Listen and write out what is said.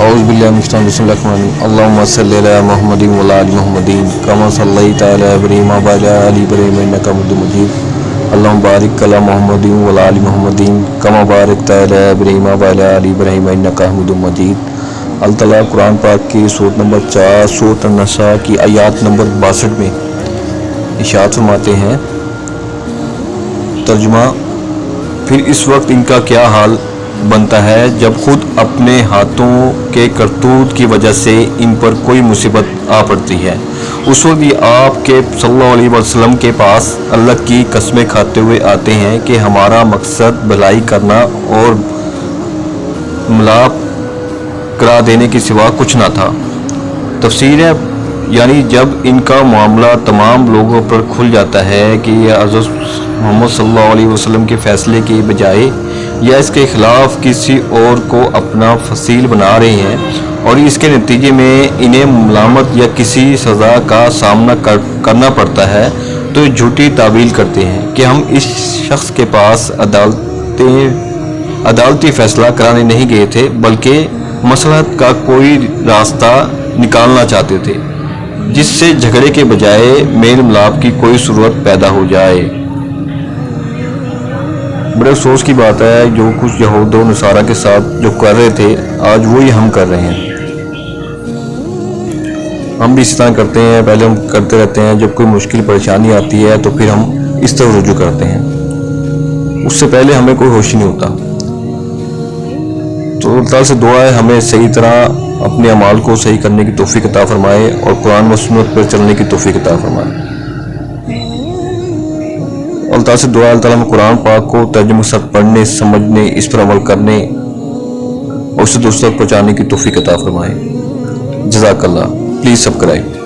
أعوذ بالله من الشيطان الرجيم. بسم الله الرحمن الرحيم. اللهم صل على محمد وعلى آل محمد كما صليت على إبراهيم وعلى آل إبراهيم إنك حميد مجيد. اللهم بارك على محمد وعلى آل محمد كما باركت على إبراهيم وعلى آل إبراهيم إنك حميد مجيد. اللہ تعالیٰ قرآن پاک کی سورۃ نمبر 4 سورۃ النساء کی آیات نمبر 62 میں ارشاد فرماتے ہیں، ترجمہ: پھر اس وقت ان کا کیا حال بنتا ہے جب خود اپنے ہاتھوں کے کرتوت کی وجہ سے ان پر کوئی مصیبت آ پڑتی ہے۔ اس وقت یہ آپ کے صلی اللہ علیہ وسلم کے پاس اللہ کی قسمیں کھاتے ہوئے آتے ہیں کہ ہمارا مقصد بھلائی کرنا اور ملاب کرا دینے کے سوا کچھ نہ تھا۔ تفسیر ہے، یعنی جب ان کا معاملہ تمام لوگوں پر کھل جاتا ہے کہ یہ حضرت محمد صلی اللہ علیہ وسلم کے فیصلے کے بجائے یا اس کے خلاف کسی اور کو اپنا فصیل بنا رہے ہیں اور اس کے نتیجے میں انہیں ملامت یا کسی سزا کا سامنا کرنا پڑتا ہے، تو یہ جھوٹی تعویل کرتے ہیں کہ ہم اس شخص کے پاس عدالتی فیصلہ کرانے نہیں گئے تھے بلکہ مصلحت کا کوئی راستہ نکالنا چاہتے تھے جس سے جھگڑے کے بجائے میل ملاپ کی کوئی صورت پیدا ہو جائے۔ بڑے افسوس کی بات ہے، جو کچھ یہود و نصارہ کے ساتھ جو کر رہے تھے آج وہی ہم کر رہے ہیں۔ ہم بھی اس طرح کرتے ہیں، پہلے ہم کرتے رہتے ہیں، جب کوئی مشکل پریشانی آتی ہے تو پھر ہم اس طرح رجوع کرتے ہیں، اس سے پہلے ہمیں کوئی ہوش نہیں ہوتا۔ تو اللہ تعالیٰ سے دعا ہے ہمیں صحیح طرح اپنے اعمال کو صحیح کرنے کی توفیق عطا فرمائے اور قرآن و سنت پر چلنے کی توفیق عطا فرمائے۔ اللہ تعالیٰ سے دعا ہے اللہ تعالیٰ ہمیں قرآن پاک کو ترجمے کے ساتھ پڑھنے، سمجھنے، اس پر عمل کرنے اور اسے دوسروں تک پہنچانے کی توفیق عطا فرمائے۔ جزاک اللہ۔ Please subscribe.